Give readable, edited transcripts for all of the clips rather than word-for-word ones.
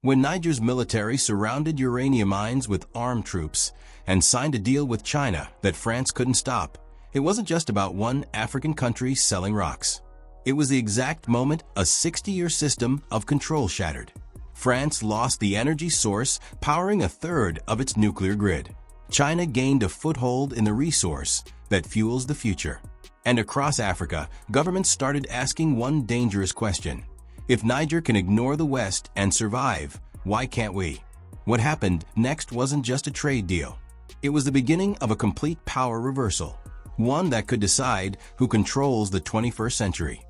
When Niger's military surrounded uranium mines with armed troops and signed a deal with China that France couldn't stop, it wasn't just about one African country selling rocks. It was the exact moment a 60-year system of control shattered. France lost the energy source powering a third of its nuclear grid. China gained a foothold in the resource that fuels the future. And across Africa, governments started asking one dangerous question. If Niger can ignore the West and survive, why can't we? What happened next wasn't just a trade deal. It was the beginning of a complete power reversal, one that could decide who controls the 21st century.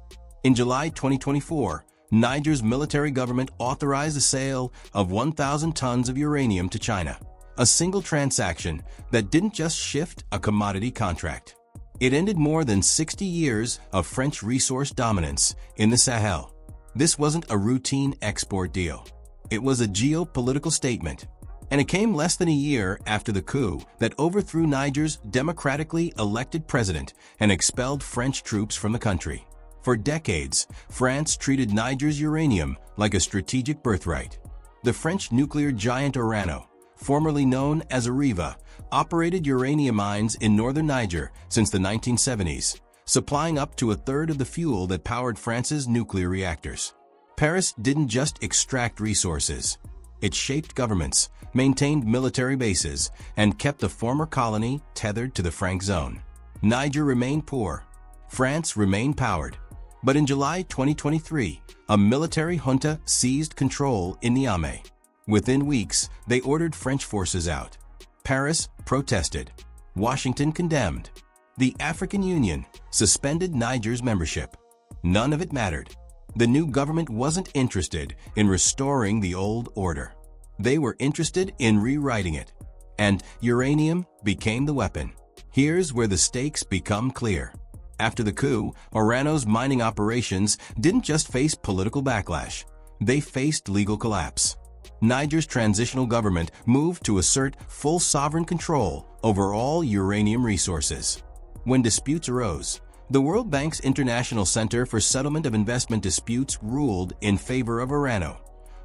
In July 2024, Niger's military government authorized the sale of 1,000 tons of uranium to China, a single transaction that didn't just shift a commodity contract. It ended more than 60 years of French resource dominance in the Sahel. This wasn't a routine export deal. It was a geopolitical statement, and it came less than a year after the coup that overthrew Niger's democratically elected president and expelled French troops from the country. For decades, France treated Niger's uranium like a strategic birthright. The French nuclear giant Orano, formerly known as Areva, operated uranium mines in northern Niger since the 1970s, supplying up to a third of the fuel that powered France's nuclear reactors. Paris didn't just extract resources. It shaped governments, maintained military bases, and kept the former colony tethered to the Franc zone. Niger remained poor. France remained powered. But in July 2023, a military junta seized control in Niamey. Within weeks, they ordered French forces out. Paris protested. Washington condemned. The African Union suspended Niger's membership. None of it mattered. The new government wasn't interested in restoring the old order. They were interested in rewriting it. And uranium became the weapon. Here's where the stakes become clear. After the coup, Orano's mining operations didn't just face political backlash. They faced legal collapse. Niger's transitional government moved to assert full sovereign control over all uranium resources. When disputes arose, the World Bank's International Center for Settlement of Investment Disputes ruled in favor of Orano,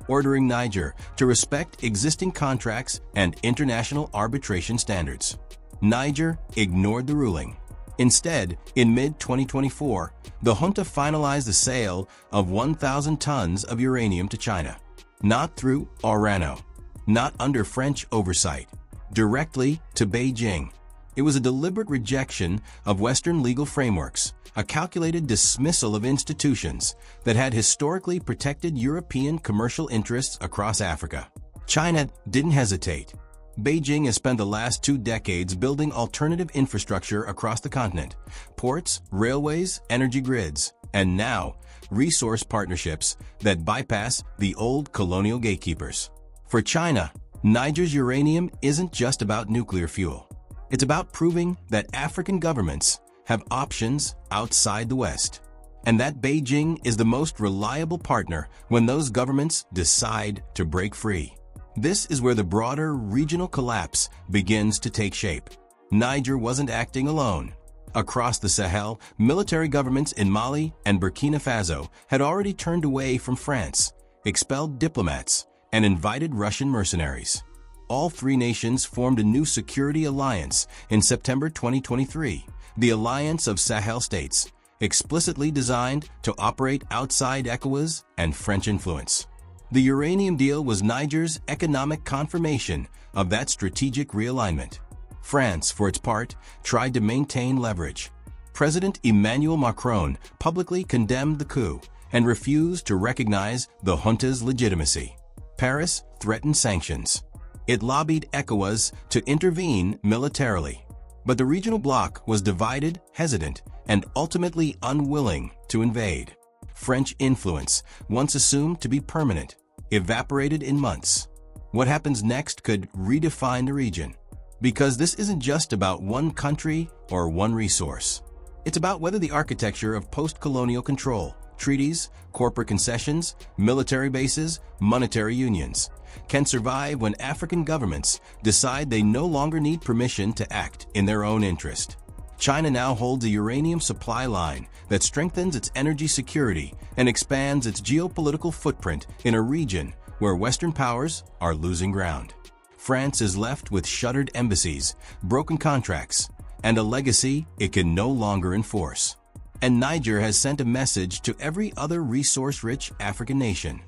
ordering Niger to respect existing contracts and international arbitration standards. Niger ignored the ruling. Instead, in mid-2024, the junta finalized the sale of 1,000 tons of uranium to China. Not through Orano, not under French oversight, directly to Beijing. It was a deliberate rejection of Western legal frameworks, a calculated dismissal of institutions that had historically protected European commercial interests across Africa. China didn't hesitate. Beijing has spent the last 2 decades building alternative infrastructure across the continent: ports, railways, energy grids, and now, resource partnerships that bypass the old colonial gatekeepers. For China, Niger's uranium isn't just about nuclear fuel. It's about proving that African governments have options outside the West, and that Beijing is the most reliable partner when those governments decide to break free. This is where the broader regional collapse begins to take shape. Niger wasn't acting alone. Across the Sahel, military governments in Mali and Burkina Faso had already turned away from France, expelled diplomats, and invited Russian mercenaries. All 3 nations formed a new security alliance in September 2023, the Alliance of Sahel States, explicitly designed to operate outside ECOWAS and French influence. The uranium deal was Niger's economic confirmation of that strategic realignment. France, for its part, tried to maintain leverage. President Emmanuel Macron publicly condemned the coup and refused to recognize the junta's legitimacy. Paris threatened sanctions. It lobbied ECOWAS to intervene militarily. But the regional bloc was divided, hesitant, and ultimately unwilling to invade. French influence, once assumed to be permanent, evaporated in months. What happens next could redefine the region. Because this isn't just about one country or one resource. It's about whether the architecture of post-colonial control, treaties, corporate concessions, military bases, monetary unions, can survive when African governments decide they no longer need permission to act in their own interest. China now holds a uranium supply line that strengthens its energy security and expands its geopolitical footprint in a region where Western powers are losing ground. France is left with shuttered embassies, broken contracts, and a legacy it can no longer enforce. And Niger has sent a message to every other resource-rich African nation.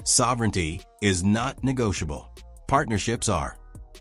Sovereignty is not negotiable. Partnerships are.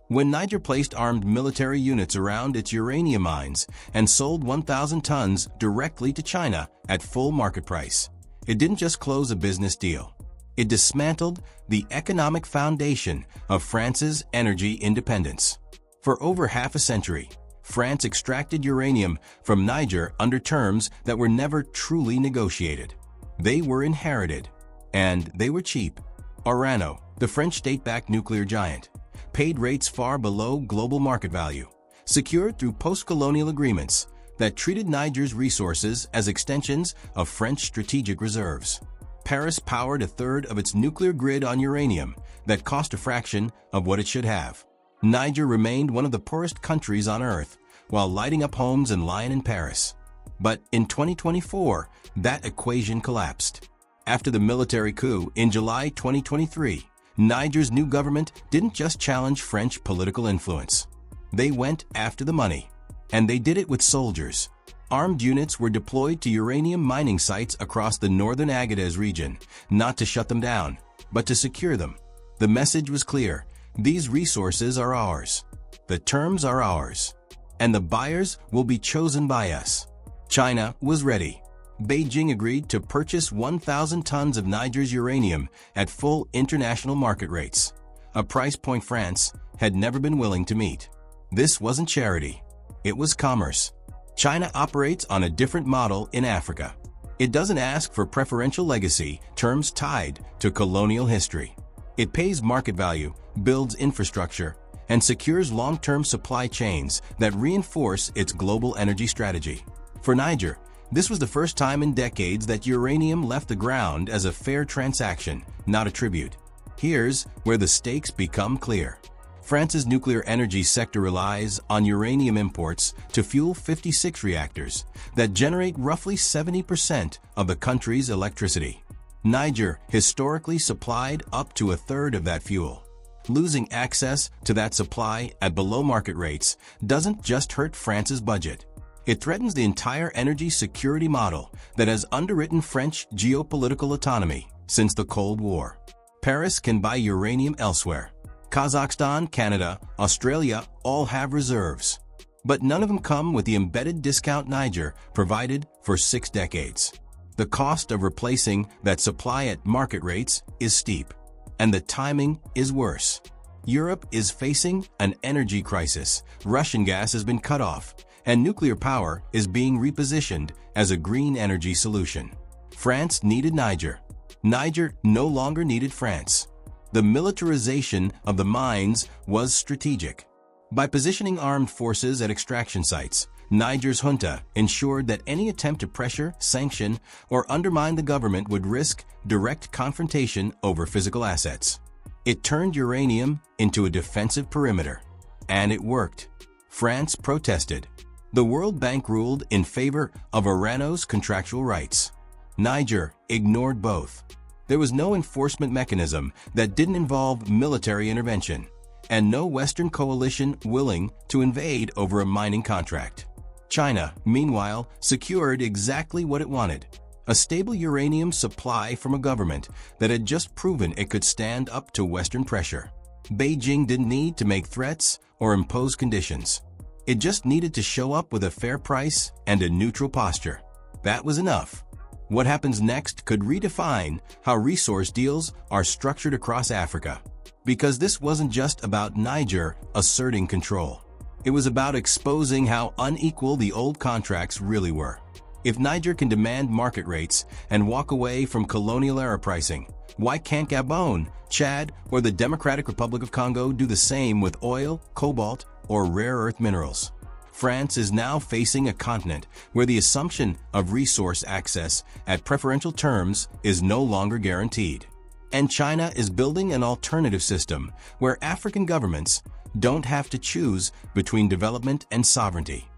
When Niger placed armed military units around its uranium mines and sold 1,000 tons directly to China at full market price, it didn't just close a business deal. It dismantled the economic foundation of France's energy independence. For over half a century, France extracted uranium from Niger under terms that were never truly negotiated. They were inherited, and they were cheap. Orano, the French state-backed nuclear giant, paid rates far below global market value, secured through post-colonial agreements that treated Niger's resources as extensions of French strategic reserves. Paris powered a third of its nuclear grid on uranium that cost a fraction of what it should have. Niger remained one of the poorest countries on Earth while lighting up homes in Lyon and Paris. But in 2024, that equation collapsed. After the military coup in July 2023, Niger's new government didn't just challenge French political influence. They went after the money, and they did it with soldiers. Armed units were deployed to uranium mining sites across the northern Agadez region, not to shut them down, but to secure them. The message was clear: these resources are ours. The terms are ours. And the buyers will be chosen by us. China was ready. Beijing agreed to purchase 1,000 tons of Niger's uranium at full international market rates, a price point France had never been willing to meet. This wasn't charity. It was commerce. China operates on a different model in Africa. It doesn't ask for preferential legacy terms tied to colonial history. It pays market value, builds infrastructure, and secures long-term supply chains that reinforce its global energy strategy. For Niger, this was the first time in decades that uranium left the ground as a fair transaction, not a tribute. Here's where the stakes become clear. France's nuclear energy sector relies on uranium imports to fuel 56 reactors that generate roughly 70% of the country's electricity. Niger historically supplied up to a third of that fuel. Losing access to that supply at below-market rates doesn't just hurt France's budget. It threatens the entire energy security model that has underwritten French geopolitical autonomy since the Cold War. Paris can buy uranium elsewhere. Kazakhstan, Canada, Australia all have reserves. But none of them come with the embedded discount Niger provided for 6 decades. The cost of replacing that supply at market rates is steep. And the timing is worse. Europe is facing an energy crisis. Russian gas has been cut off, and nuclear power is being repositioned as a green energy solution. France needed Niger. Niger no longer needed France. The militarization of the mines was strategic. By positioning armed forces at extraction sites, Niger's junta ensured that any attempt to pressure, sanction, or undermine the government would risk direct confrontation over physical assets. It turned uranium into a defensive perimeter. And it worked. France protested. The World Bank ruled in favor of Orano's contractual rights. Niger ignored both. There was no enforcement mechanism that didn't involve military intervention, and no Western coalition willing to invade over a mining contract. China, meanwhile, secured exactly what it wanted: a stable uranium supply from a government that had just proven it could stand up to Western pressure. Beijing didn't need to make threats or impose conditions. It just needed to show up with a fair price and a neutral posture. That was enough. What happens next could redefine how resource deals are structured across Africa. Because this wasn't just about Niger asserting control. It was about exposing how unequal the old contracts really were. If Niger can demand market rates and walk away from colonial-era pricing, why can't Gabon, Chad, or the Democratic Republic of Congo do the same with oil, cobalt, or rare earth minerals? France is now facing a continent where the assumption of resource access at preferential terms is no longer guaranteed. And China is building an alternative system where African governments don't have to choose between development and sovereignty.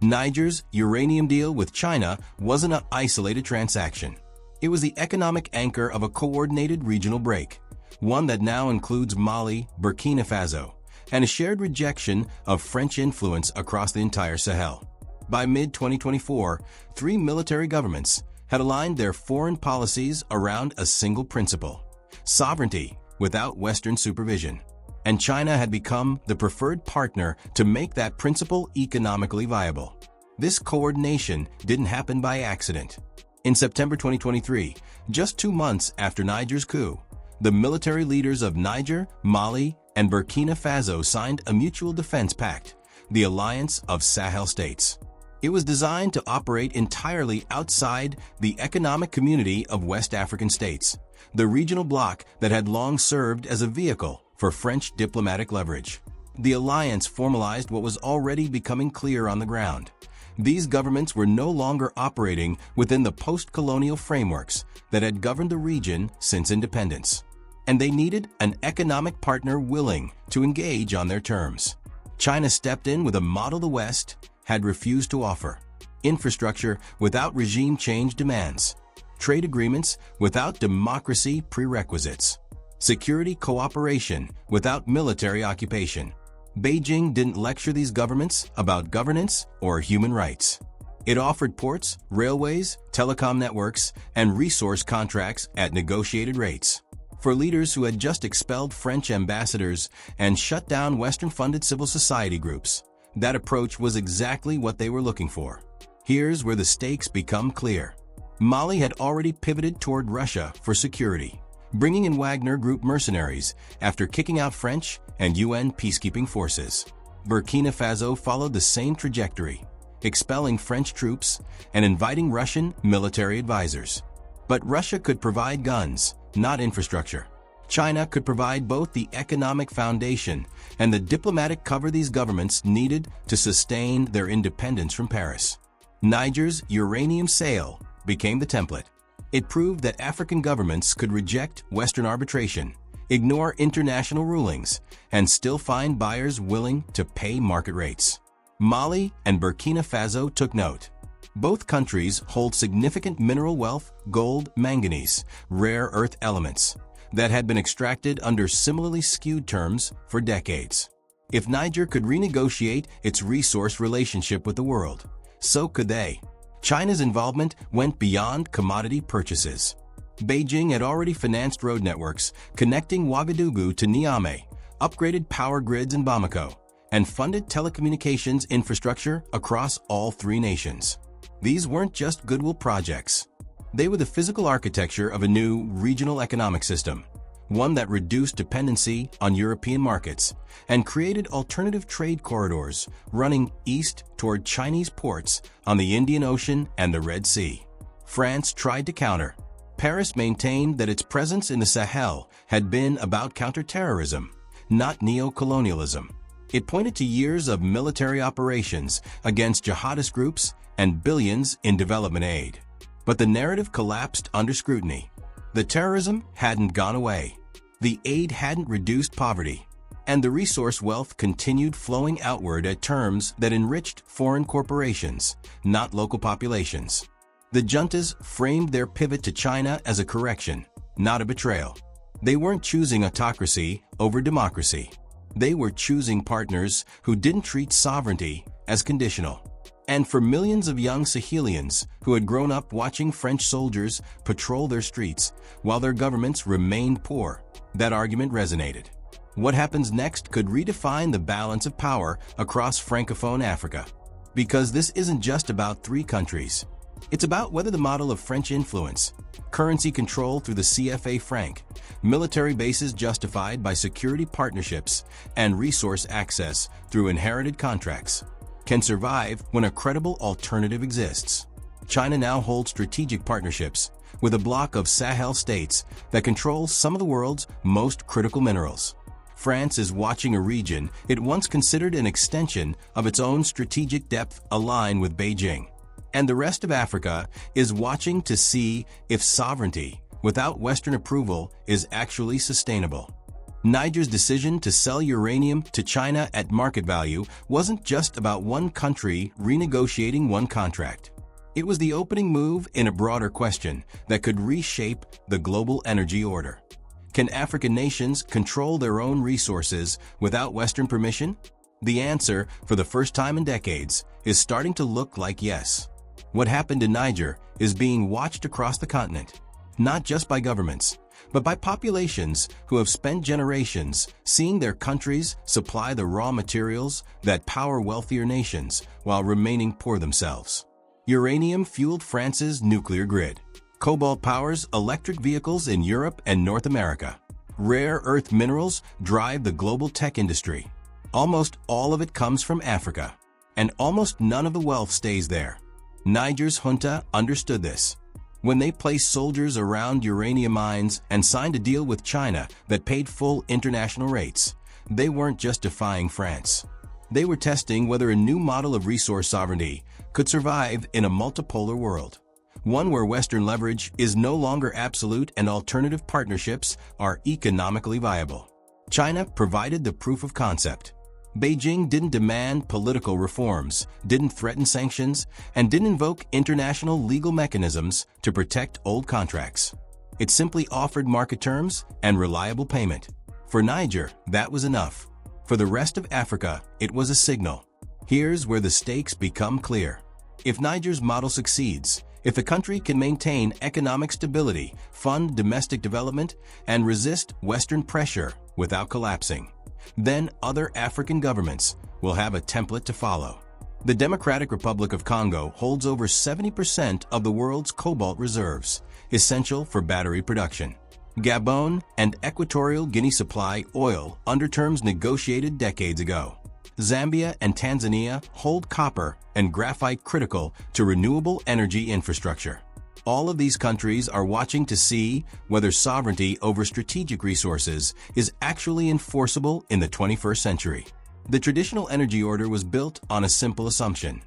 Niger's uranium deal with China wasn't an isolated transaction. It was the economic anchor of a coordinated regional break, one that now includes Mali, Burkina Faso, and a shared rejection of French influence across the entire Sahel. By mid-2024, 3 military governments had aligned their foreign policies around a single principle: sovereignty without Western supervision. And China had become the preferred partner to make that principle economically viable. This coordination didn't happen by accident. In September 2023, just 2 months after Niger's coup, the military leaders of Niger, Mali, and Burkina Faso signed a mutual defense pact, the Alliance of Sahel States. It was designed to operate entirely outside the economic community of West African states, the regional bloc that had long served as a vehicle for French diplomatic leverage. The alliance formalized what was already becoming clear on the ground. These governments were no longer operating within the post-colonial frameworks that had governed the region since independence, and they needed an economic partner willing to engage on their terms. China stepped in with a model the West had refused to offer: infrastructure without regime change demands, trade agreements without democracy prerequisites, security cooperation without military occupation. Beijing didn't lecture these governments about governance or human rights. It offered ports, railways, telecom networks, and resource contracts at negotiated rates. For leaders who had just expelled French ambassadors and shut down Western-funded civil society groups, that approach was exactly what they were looking for. Here's where the stakes become clear. Mali had already pivoted toward Russia for security, bringing in Wagner Group mercenaries after kicking out French and UN peacekeeping forces. Burkina Faso followed the same trajectory, expelling French troops and inviting Russian military advisors. But Russia could provide guns, not infrastructure. China could provide both the economic foundation and the diplomatic cover these governments needed to sustain their independence from Paris. Niger's uranium sale became the template. It proved that African governments could reject Western arbitration, ignore international rulings, and still find buyers willing to pay market rates. Mali and Burkina Faso took note. Both countries hold significant mineral wealth, gold, manganese, rare earth elements, that had been extracted under similarly skewed terms for decades. If Niger could renegotiate its resource relationship with the world, so could they. China's involvement went beyond commodity purchases. Beijing had already financed road networks connecting Ouagadougou to Niamey, upgraded power grids in Bamako, and funded telecommunications infrastructure across all 3 nations. These weren't just goodwill projects. They were the physical architecture of a new regional economic system, one that reduced dependency on European markets and created alternative trade corridors running east toward Chinese ports on the Indian Ocean and the Red Sea. France tried to counter. Paris maintained that its presence in the Sahel had been about counterterrorism, not neo-colonialism. It pointed to years of military operations against jihadist groups and billions in development aid. But the narrative collapsed under scrutiny. The terrorism hadn't gone away. The aid hadn't reduced poverty. And the resource wealth continued flowing outward at terms that enriched foreign corporations, not local populations. The juntas framed their pivot to China as a correction, not a betrayal. They weren't choosing autocracy over democracy. They were choosing partners who didn't treat sovereignty as conditional. And for millions of young Sahelians who had grown up watching French soldiers patrol their streets while their governments remained poor, that argument resonated. What happens next could redefine the balance of power across Francophone Africa. Because this isn't just about 3 countries. It's about whether the model of French influence, currency control through the CFA franc, military bases justified by security partnerships, and resource access through inherited contracts, can survive when a credible alternative exists. China now holds strategic partnerships with a bloc of Sahel states that controls some of the world's most critical minerals. France is watching a region it once considered an extension of its own strategic depth align with Beijing. And the rest of Africa is watching to see if sovereignty, without Western approval, is actually sustainable. Niger's decision to sell uranium to China at market value wasn't just about one country renegotiating one contract. It was the opening move in a broader question that could reshape the global energy order. Can African nations control their own resources without Western permission? The answer, for the first time in decades, is starting to look like yes. What happened in Niger is being watched across the continent, not just by governments, but by populations who have spent generations seeing their countries supply the raw materials that power wealthier nations while remaining poor themselves. Uranium fueled France's nuclear grid. Cobalt powers electric vehicles in Europe and North America. Rare earth minerals drive the global tech industry. Almost all of it comes from Africa, and almost none of the wealth stays there. Niger's junta understood this. When they placed soldiers around uranium mines and signed a deal with China that paid full international rates, they weren't just defying France. They were testing whether a new model of resource sovereignty could survive in a multipolar world. One where Western leverage is no longer absolute and alternative partnerships are economically viable. China provided the proof of concept. Beijing didn't demand political reforms, didn't threaten sanctions, and didn't invoke international legal mechanisms to protect old contracts. It simply offered market terms and reliable payment. For Niger, that was enough. For the rest of Africa, it was a signal. Here's where the stakes become clear. If Niger's model succeeds, if the country can maintain economic stability, fund domestic development, and resist Western pressure without collapsing, then other African governments will have a template to follow. The Democratic Republic of Congo holds over 70% of the world's cobalt reserves, essential for battery production. Gabon and Equatorial Guinea supply oil under terms negotiated decades ago. Zambia and Tanzania hold copper and graphite critical to renewable energy infrastructure. All of these countries are watching to see whether sovereignty over strategic resources is actually enforceable in the 21st century. The traditional energy order was built on a simple assumption: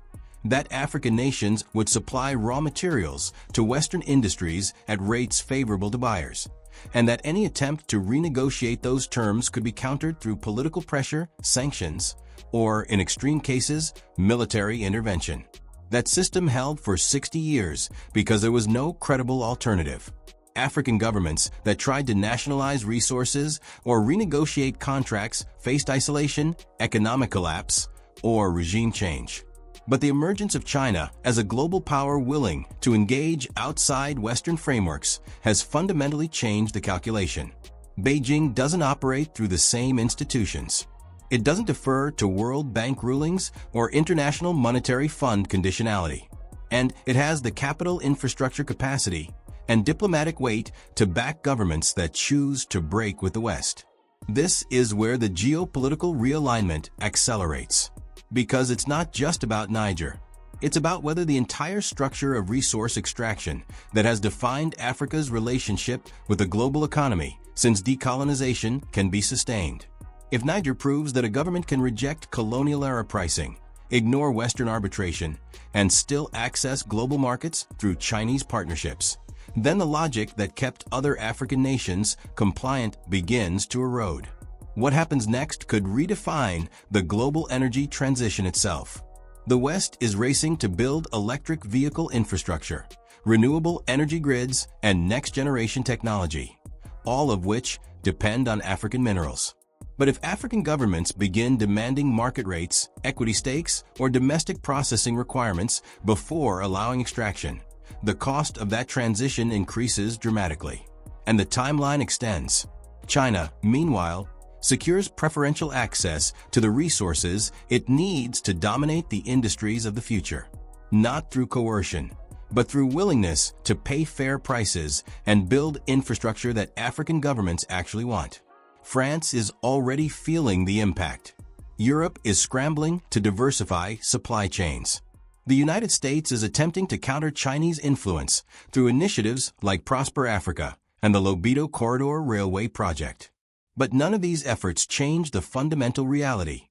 that African nations would supply raw materials to Western industries at rates favorable to buyers, and that any attempt to renegotiate those terms could be countered through political pressure, sanctions, or, in extreme cases, military intervention. That system held for 60 years because there was no credible alternative. African governments that tried to nationalize resources or renegotiate contracts faced isolation, economic collapse, or regime change. But the emergence of China as a global power willing to engage outside Western frameworks has fundamentally changed the calculation. Beijing doesn't operate through the same institutions. It doesn't defer to World Bank rulings or International Monetary Fund conditionality. And it has the capital infrastructure capacity and diplomatic weight to back governments that choose to break with the West. This is where the geopolitical realignment accelerates. Because it's not just about Niger. It's about whether the entire structure of resource extraction that has defined Africa's relationship with the global economy since decolonization can be sustained. If Niger proves that a government can reject colonial-era pricing, ignore Western arbitration, and still access global markets through Chinese partnerships, then the logic that kept other African nations compliant begins to erode. What happens next could redefine the global energy transition itself. The West is racing to build electric vehicle infrastructure, renewable energy grids, and next-generation technology, all of which depend on African minerals. But if African governments begin demanding market rates, equity stakes, or domestic processing requirements before allowing extraction, the cost of that transition increases dramatically, and the timeline extends. China, meanwhile, secures preferential access to the resources it needs to dominate the industries of the future, not through coercion, but through willingness to pay fair prices and build infrastructure that African governments actually want. France is already feeling the impact. Europe is scrambling to diversify supply chains. The United States is attempting to counter Chinese influence through initiatives like Prosper Africa and the Lobito Corridor Railway Project. But none of these efforts change the fundamental reality.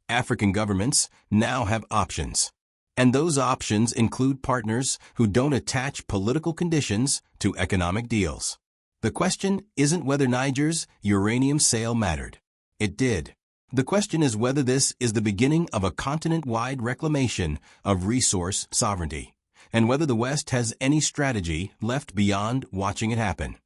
African governments now have options. And those options include partners who don't attach political conditions to economic deals. The question isn't whether Niger's uranium sale mattered. It did. The question is whether this is the beginning of a continent-wide reclamation of resource sovereignty, and whether the West has any strategy left beyond watching it happen.